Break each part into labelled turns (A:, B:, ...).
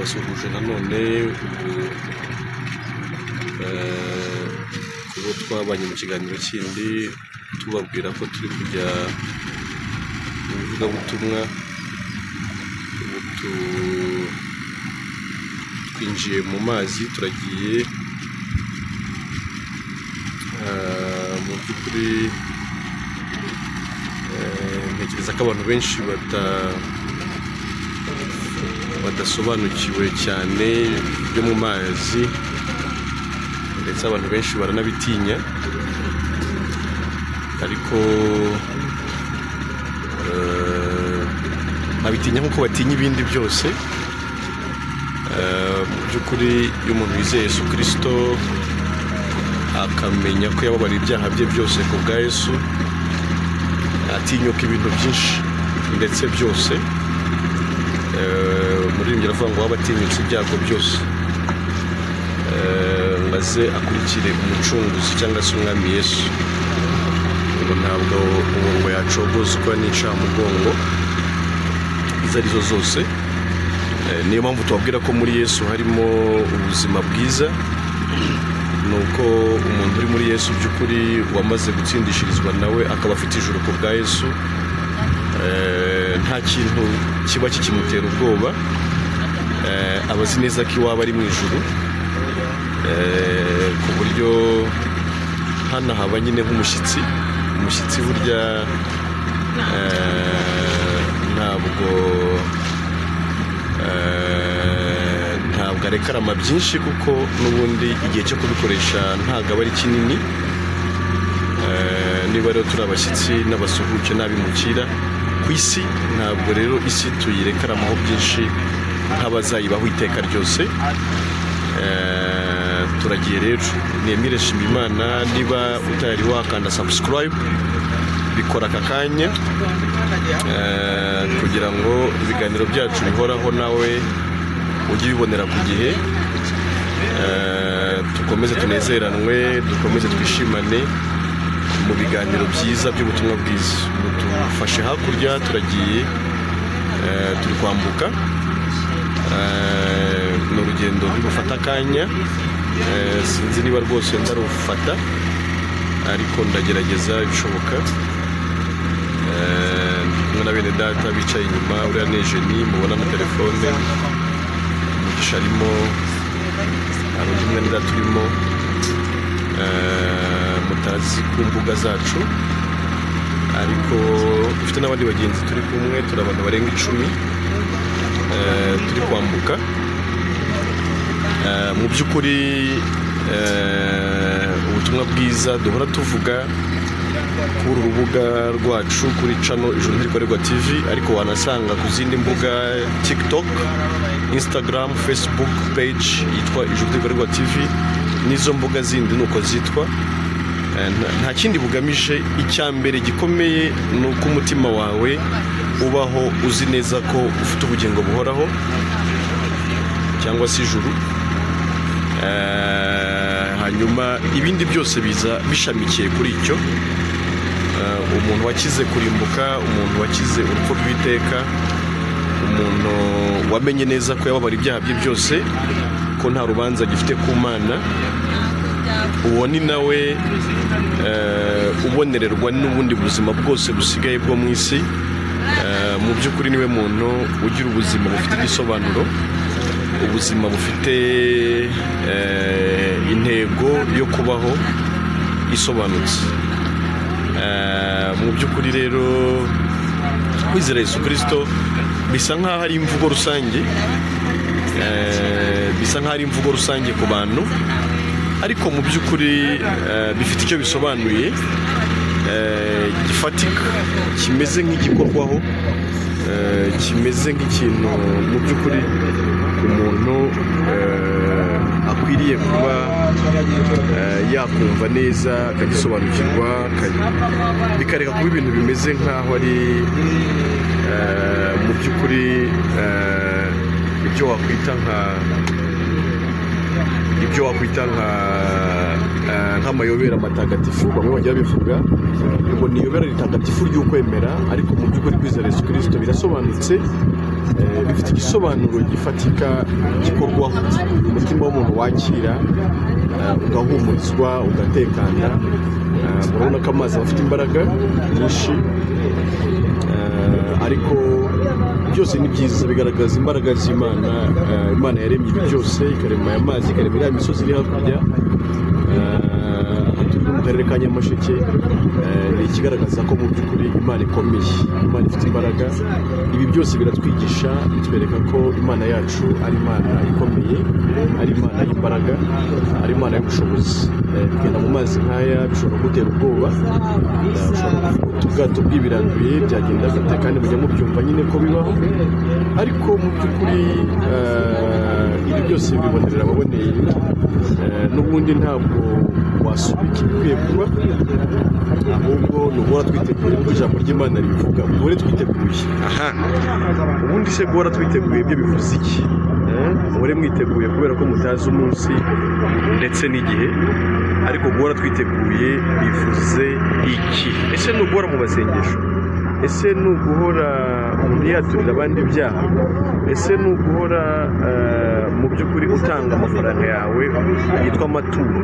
A: turabasuhuje nanone kubo twabanye mu kiganiro kindi tubabwira ko turi kujya mu ivugabutumwa. Twinjiye mu mazi, turagiye mu by'ukuri ntekereza ko abantu benshi badasobanukiwe cyane byo mu mazi, ndetse abantu benshi baranabitinya, ariko babitinya nk'uko batinya ibindi byose. Mu by'ukuri iyo umuntu wizeye Yesu Kristo akamenya ko yababariye ibyaha bye byose ku bwa Yesu, atinyuka ibintu byinshi ndetse byose. Umuririmbyi aravuga ngo waba atinyutse ibyago byose, maze akurikire umucunguzi cyangwa se umwami Yesu. Ngo ntabwo umurongo yacogozwa n'incamugongo izo arizo zose. Niyo mpamvu tubabwira ko muri Yesu harimo ubuzima bwiza. Ni uko umuntu uri muri Yesu by'ukuri wamaze gutsindishirizwa nawe akaba afite ijuru ku bwa Yesu, nta kintu kiba kikimutera ubwoba. Aba azi neza ko iwaba ari mu ijuru, ku buryo hano haba nyine nk'umushyitsi. Umushyitsi burya ntabwo arekarama byinshi, kuko n'ubundi igihe cyo kubikoresha ntabwo aba ari kinini. Niba rero turi abashyitsi n'abasuhuke n'abimukira ku isi, ntabwo rero isi tuyirekaramaho byinshi nk'abazayibaho iteka ryose. Turagiye rero, ni Emile Nshimiyimana. Niba utari wakanda subscribe, bikora aka kanya kugira ngo ibiganiro byacu bihoraho nawe ujye ubibonera ku gihe. Dukomeze tunezeranwe, dukomeze twishimane mu biganiro byiza by'ubutumwa bwiza. Dufashe hakurya, turagiye, turi kwambuka. Ni urugendo rufata akanya, sinzi niba rwose ndarufata, ariko ndagerageza ibishoboka. Kumwe na bene data bicaye inyuma, uriya ni Jeni mubona na telefone, Mugisha arimo, hari undi mwene data urimo, mutazi ku mbuga zacu, ariko dufite n'abandi bagenzi turi kumwe. Turi abantu barenga 10 turi kwambuka. Mu by'ukuri ubutumwa bwiza duhora tuvuga kuri urubuga rwacu, kuri channel Ijuru Ntirikorerwa TV, ariko wanasanga ku zindi mbuga: TikTok, Instagram, Facebook page yitwa Ijuru Ntirikorerwa TV, n'izo mbuga zindi nuko zitwa. Nta kindi bugamije. Icya mbere gikomeye ni uko umutima wawe ubaho uzi neza ko ufite ubugingo buhoraho cyangwa se ijuru. Hanyuma ibindi byose biza bishamikiye kuri icyo. Umuntu wakize kurimbuka, umuntu wakize urupfu rw'iteka, umuntu wamenye neza ko yababara ibyaha bye byose, ko nta rubanza gifite ku Mana, uwo ni nawe ubonererwa n'ubundi buzima bwose busigaye bwo mu isi. Mu by'ukuri niwe muntu ugira ubuzima bufite igisobanuro, ubuzima bufite intego yo kubaho isobanutse. Mu by'ukuri rero kwizera Yesu Kristo bisa nk'aho ari imvugo rusange, ku bantu, ariko mu by'ukuri bifite icyo bisobanuye gifatika, kimeze nk'igikorwaho, kimeze nk'ikintu mu by'ukuri umuntu akwiriye kuba yakumva neza, akagisobanukirwa, bikareka kuba ibintu bimeze nk'aho ari mu by'ukuri ibyo wakwita nka nk'amayobera matagatifu bamwe bajya babivuga ngo ni iyobera ritagatifu ry'ukwemera, ariko mu by'ukuri kwizera Yesu Kristo birasobanutse, bifite igisobanuro gifatika gikorwaho umutima w'umuntu wakira ugahumurizwa ugatekana. Murabona ko amazi afite imbaraga nyinshi, ariko byose ni byiza, bigaragaza imbaraga z'Imana. Imana yaremye ibi byose, ikarema aya mazi, ikarema iriya misozi iri hakurya. Turi mu karere ka Nyamasheke, ni ikigaragaza ko mu by'ukuri Imana ikomeye, Imana ifite imbaraga. Ibi byose biratwigisha, bitwereka ko Imana yacu ari Imana ikomeye, ari Imana y'imbaraga, ari Imana y'ubushobozi. Kugenda mu mazi nk'aya bishobora gutera ubwoba, ushobora kuvuga ubwato bw'ibiranduye byagenda gute, kandi mujya mubyumva nyine ko bibaho, ariko mu by'ukuri ibi byose bibonerera ababoneye. N'ubundi ntabwo wasubika ibikwiye kuba, ahubwo ni uguhora twiteguye, nk'uko ijambo ry'Imana ribivuga, duhore twiteguye. Ubundi se guhora twiteguye ibyo bivuze iki? Muhore mwiteguye kubera ko mutazi umunsi ndetse n'igihe, ariko guhora twiteguye bivuze iki? Ese ni uguhora mu masengesho? Ese ni uguhora umuntu yaturira abandi ibyaha? Ese ni uguhora mu by'ukuri utanga amafaranga yawe yitwa amaturo?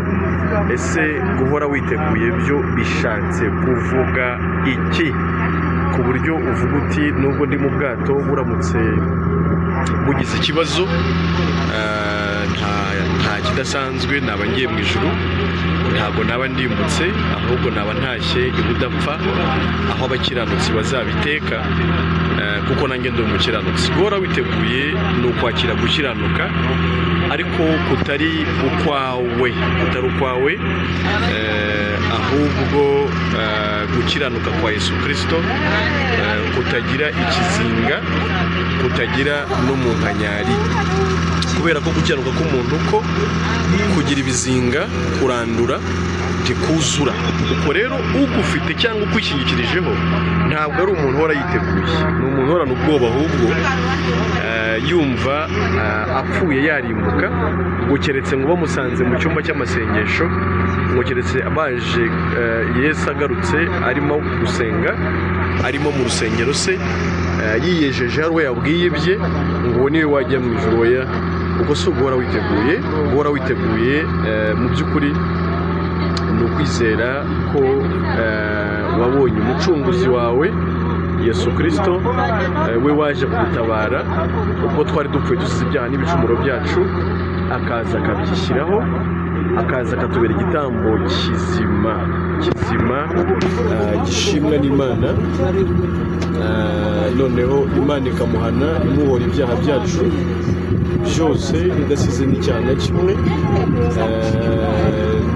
A: Ese guhora witeguye byo bishatse kuvuga iki? Ku buryo uvuga uti nubwo ndi mu bwato buramutse bugize ikibazo nta kidasanzwe, naba ngiye mu ijuru, ntabwo naba ndimbutse, ahubwo naba ntashye ibudapfa, aho abakiranutsi bazabiteka, kuko nanjye ndi umukiranutsi. Guhora witeguye ni ukwakira gukiranuka, ariko kutari ukwawe, ahubwo gukiranuka kwa Yesu Kristo, kutagira ikizinga, kutagira n'umunkanyari. Kubera ko gukiranuka k'umuntu ko kugira ibizinga, kurandura, ntikuzura. Ubwo rero ugufite cyangwa ukwishingikirijeho ntabwo ari umuntu uhora yiteguye, ni umuntu uhorana ubwoba, ahubwo yumva apfuye yarimbuka, ngo keretse ngo bamusanze mu cyumba cy'amasengesho, ngo keretse abaje Yesu agarutse arimo gusenga, arimo mu rusengero se, yiyejeje hari uwo yabwiye ibye, ngo uwo niwe wajya mu ijuru. Oya, ubwo si uguhora witeguye. Guhora witeguye mu by'ukuri ni ukwizera ko wabonye umucunguzi wawe Yesu Kristo, we waje kudutabara ubwo twari dupfuye dusize ibyaha n'ibicumuro byacu, akaza akabyishyiraho, akaza akatubera igitambo kizima gishimwa n'Imana. Noneho Imana ikamuhana imuhora ibyaha byacu byose idasize n'icyaha na kimwe,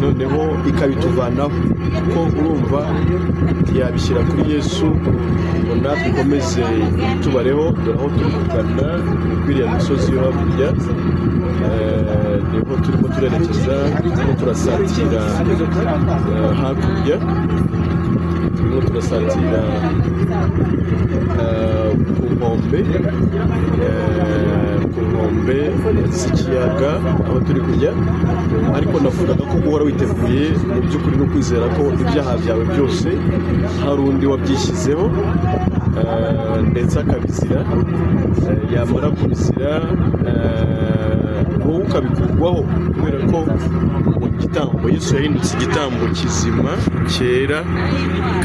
A: noneho ikabituvanaho, kuko urumva yabishyira kuri Yesu ngo natwe ikomeze tubareho. Dore aho turi kugana ni kuri iriya misozi yo hakurya, niho turimo turerekeza, turimo turasatira hakurya, turimo turasatira ku nkombe z'ikiyaga aho turi kujya. Ariko navugaga ko guhora witeguye mu by'ukuri no kwizera ko ibyaha byawe byose hari undi wabyishyizeho, ndetse akabizira, yamara kubizira wowe ukabikurwaho, kubera ko igitambo Yesu yahindutse igitambo kizima, cyera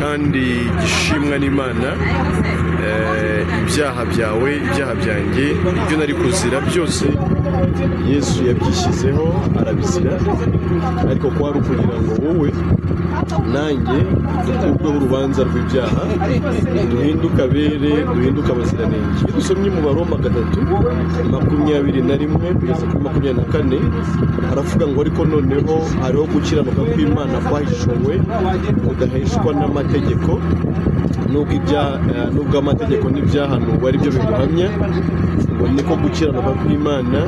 A: kandi gishimwa n'Imana. Ibyaha byawe, ibyaha byanjye, ibyo nari kuzira byose Yesu yabyishyizeho arabizira, ariko ko ari ukugira ngo wowe nanjye dukurweho urubanza rw'ibyaha, duhinduke abere, duhinduke abaziranenge. Iyo dusomye mu Baroma 3:21 kugeza kuri 24, haravuga ngo ariko noneho hariho gukiranuka kw'Imana kwahishuwe kudaheshwa n'amategeko, nubwo amategeko n'ibyahanuwe ari byo bimuhamya, ngo niko gukiranuka kw'Imana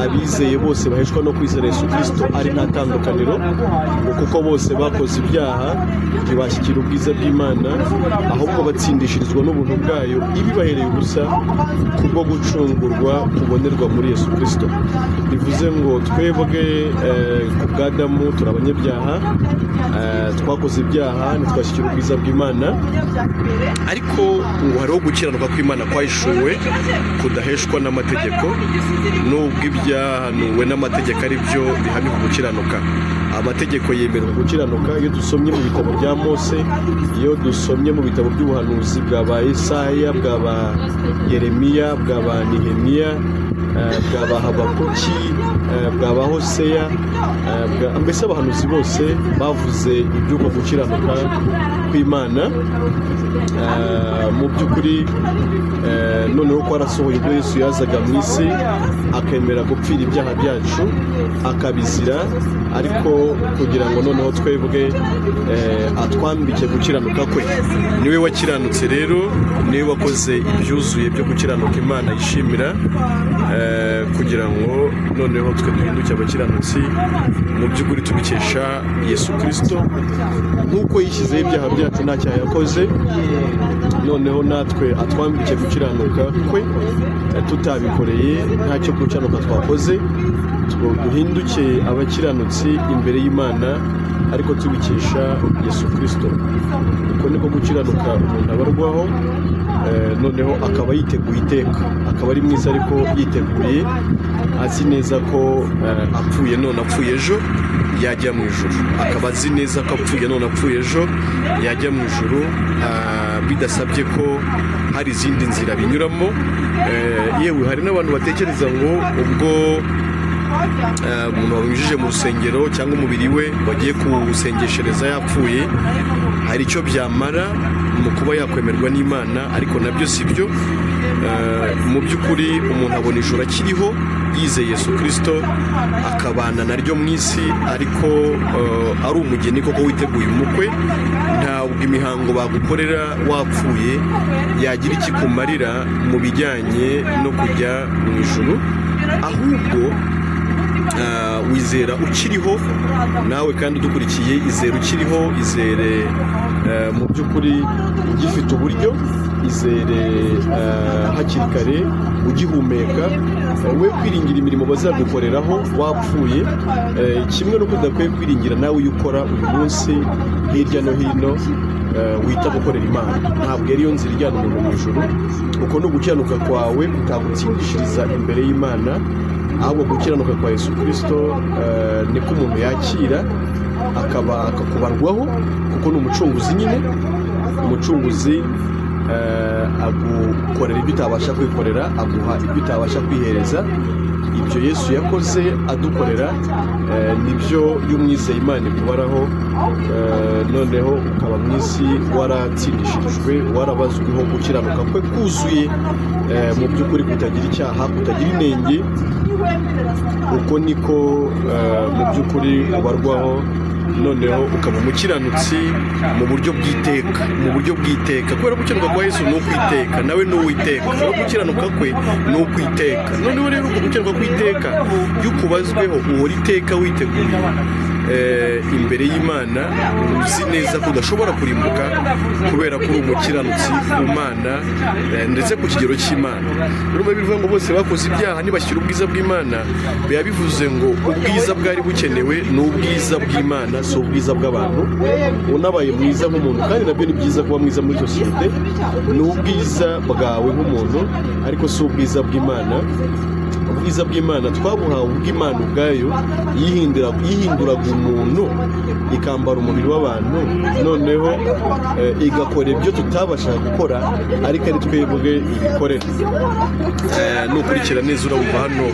A: abizeye bose baheshwa no kwizera Yesu Kristo ari nta tandukaniro, ngo kuko bose bakoze ibyaha ntibashyikira ubwiza bw'Imana, ahubwo batsindishirizwa n'ubuntu bwayo ibibahereye ubusa kubwo gucungurwa kubonerwa muri Yesu Kristo. Kristo. Bivuze ngo twebwe ku bw'Adamu turi abanyabyaha, twakoze ibyaha ntitwashyikira ubwiza bw'Imana, ariko ngo hariho gukiranuka kw'Imana kwahishuwe kudaheshwa n'amategeko, nubwo ibyahanuwe n'amategeko ari byo bihamya gukiranuka. Amategeko yemerera gukiranuka iyo dusomye mu bitabo bya Mose, iyo dusomye mu bitabo by'ubuhanuzi bw'aba Yesaya, bw'aba Yeremiya, bw'aba Nehemiya, bw'aba Habakuki, bw'aba Hoseya, mbese abahanuzi bose bavuze iby'uko gukiranuka kw'Imana. Mu by'ukuri noneho ko arasohoye ubwo Yesu yazaga mu isi akemera gupfira ibyaha byacu akabizira, ariko kugira ngo noneho twebwe atwambike gukiranuka kwe. Niwe wakiranutse rero, niwe wakoze ibyuzuye byo gukiranuka Imana yishimira, kugira ngo noneho twe duhinduke abakiranutsi mu by'ukuri tubikesha Yesu Kristo. Nk'uko yishyizeho ibyaha byacu nta cyaha yakoze, noneho natwe atwambike gukiranuka kwe tutabikoreye, ntacyo gukiranuka twakoze, duhinduke abakiranutsi imbere y'Imana, ariko tubikesha Yesu Kristo. Uko niko gukiranuka umuntu abarwaho, noneho akaba yiteguye iteka, akaba ari mwiza ariko yiteguye, azi neza ko apfuye none apfuye ejo yajya mu ijuru, akaba azi neza ko apfuye none apfuye ejo yajya mu ijuru, bidasabye ko hari izindi nzira binyuramo. Yewe hari n'abantu batekereza ngo ubwo umuntu wamwinjije mu rusengero cyangwa umubiri we wagiye kuwusengeshereza yapfuye, hari icyo byamara mu kuba yakwemerwa n'Imana, ariko nabyo si byo. Mu by'ukuri umuntu abona ijuru akiriho yizeye Yesu Kristo, akabana naryo mu isi, ariko ari umugeni koko witeguye umukwe. Ntabwo imihango bagukorera wapfuye yagira ikikumarira mu bijyanye no kujya mu ijuru, ahubwo wizera ukiriho nawe kandi udukurikiye, izere ukiriho, izere mu by'ukuri ugifite uburyo, izere hakiri kare ugihumeka, we kwiringira imirimo bazagukoreraho wapfuye, kimwe no kudakwiye kwiringira nawe iyo ukora uyu munsi hirya no hino wita gukorera Imana. Ntabwo ariyo nzira ijyana umuntu mu ijuru, uko no gukiranuka kwawe kutagutsindishiriza imbere y'Imana, ahubwo gukiranuka kwa Yesu Kristo niko umuntu yakira akakubarwaho, kuko ni umucunguzi nyine. Umucunguzi agukorera ibyo utabasha kwikorera, aguha ibyo utabasha kwihereza. Ibyo Yesu yakoze adukorera nibyo y'umwizeye Imana ikubaraho, noneho ukaba mu isi waratsindishirijwe, warabazwiho gukiranuka kwe kuzuye, mu by'ukuri kutagira icyaha, kutagira inenge. Uko niko mu by'ukuri ubarwaho, noneho ukaba umukiranutsi mu buryo bw'iteka, kubera gukiranuka kwa Yesu ni ukwiteka, nawe ni uwiteka, no gukiranuka kwe ni ukwiteka. Noneho rero uko gukiranuka kw'iteka iyo ukubazweho uhora iteka witeguye imbere y'Imana, uzi neza ko udashobora kurimbuka kubera ko uri umukiranutsi ku Mana ndetse ku kigero cy'Imana. Urumva bivuga ngo bose bakoze ibyaha ntibashyira ubwiza bw'Imana, biba bivuze ngo ubwiza bwari bukenewe ni ubwiza bw'Imana, si ubwiza bw'abantu. Unabaye mwiza nk'umuntu, kandi nabyo ni byiza kuba mwiza muri sosiyete, ni ubwiza bwawe nk'umuntu, ariko si ubwiza bw'Imana. Ubwiza bw'Imana twabuhawe ubw'Imana ubwayo yihinduraga umuntu ikambara umubiri w'abantu, noneho igakora ibyo tutabashaga gukora, ariko ari twebwe ibikorera. Nukurikira neza urabumva hano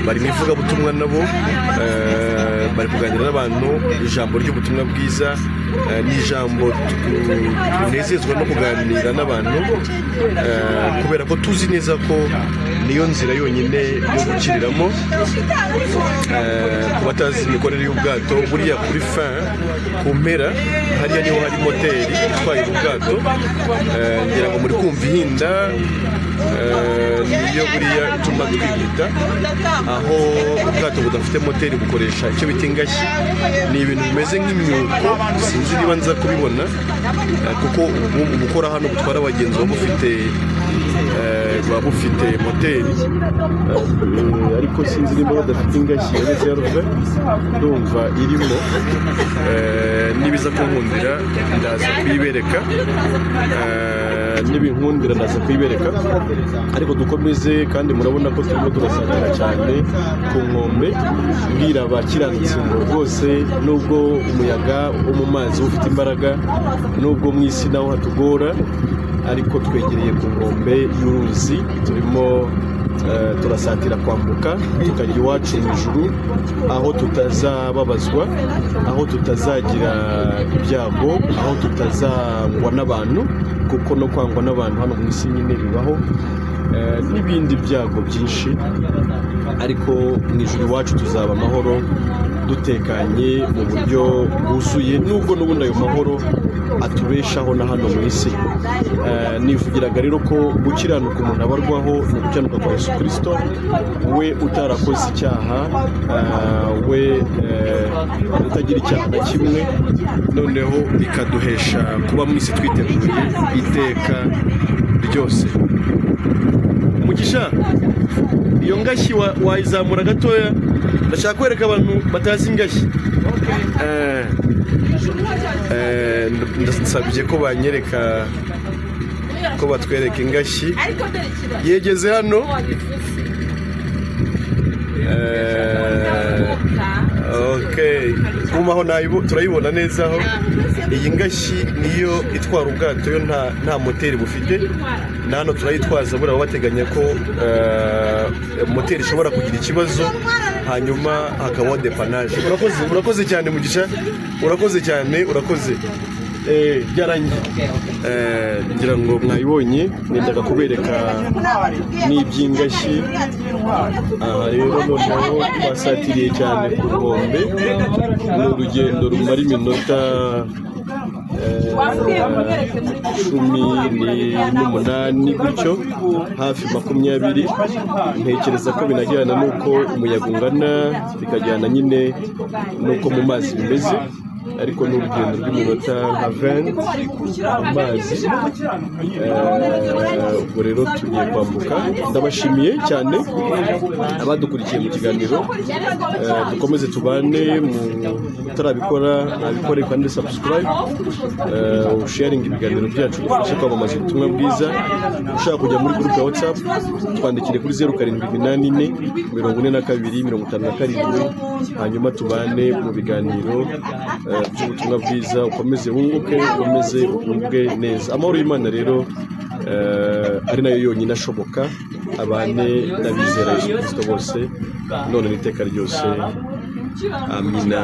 A: bari mu ivugabutumwa, nabo bari kuganira n'abantu ijambo ry'ubutumwa bwiza. Ni ijambo tunezezwa no kuganira n'abantu, kubera ko tuzi neza ko niyo nzira yonyine yo gukiriramo. Ku batazi imikorere y'ubwato, buriya kuri ku mpera hariya niho hari moteri itwaye ubwato, ngira ngo muri kumva ihinda, niyo buriya ituma twihuta. Aho ubwato budafite moteri bukoresha icyo bita ingashyi. Ni ibintu bimeze nk'imyuko, sinzi niba nza kubibona, kuko ubukora hano butwara abagenzi buba bufite buba bufite moteri ariko sinzi niba badafite ingashyi ya reserve ndumva irimo nibiza kunkundira ndaza kuyibereka nibinkundira ndaza kuyibereka ariko dukomeze kandi murabona ko turimo turasatira cyane ku nkombe bwira abakiranutsi ngo rwose nubwo umuyaga wo mu mazi ufite imbaraga nubwo mu isi naho hatugora ariko twegereye ku nkombe y'uruzi turimo turasatira kwambuka tukajya iwacu mu ijuru aho tutazababazwa aho tutazagira ibyago aho tutazangwa n'abantu kuko no kwangwa n'abantu hano mu isi nyine bibaho n'ibindi byago byinshi ariko mu ijuru iwacu tuzaba amahoro dutekanye mu buryo bwuzuye nubwo n'ubundi ayo mahoro atubeshaho na hano mu isi nivugiraga rero ko gukiranuka umuntu abarwaho ni gukiranuka kwa Yesu Kristo we utarakoze icyaha we utagira icyaha na kimwe noneho bikaduhesha kuba mu isi twiteguye iteka ryose. Mugisha iyo ngashyi wayizamura gatoya ndashaka kwereka abantu batazi ingashyi ndasabye ko banyereka ko batwereka ingashyi yegeze hano okay kumaho turayibona neza aho iyi ngashyi niyo itwara ubwato yo nta moteri bufite nano turayitwaza buriya bateganya ko moteri ishobora kugira ikibazo hanyuma hakabaho depanage. Urakoze cyane Mugisha, urakoze cyane, urakoze byarangiye ngira ngo mwayibonye nendaga kubereka n'iby'ingashyi aha rero noneho twasatiriye cyane ku nkombe ni urugendo rumara iminota 18 gutyo hafi 20 ntekereza ko binajyana n'uko umuyaga ungana bikajyana nyine n'uko mu mazi bimeze ariko n'urugendo rw'iminota nka 20 amazi ubwo rero tugiye kwambuka. Ndabashimiye cyane abadukurikiye mu kiganiro dukomeze tubane mu utarabikora nabikore kandi subscribe sharing ibiganiro byacu dufashe kwamamaza ubutumwa bwiza. Ushaka kujya muri group ya WhatsApp twandikire kuri 07844257 hanyuma tubane mu biganiro by'ubutumwa bwiza ukomeze wunguke ukomeze ubwe neza. Amahoro y'Imana rero ari nayo yonyine ashoboka abane n'abizera Yesu Kristo bose none n'iteka ryose. Amina.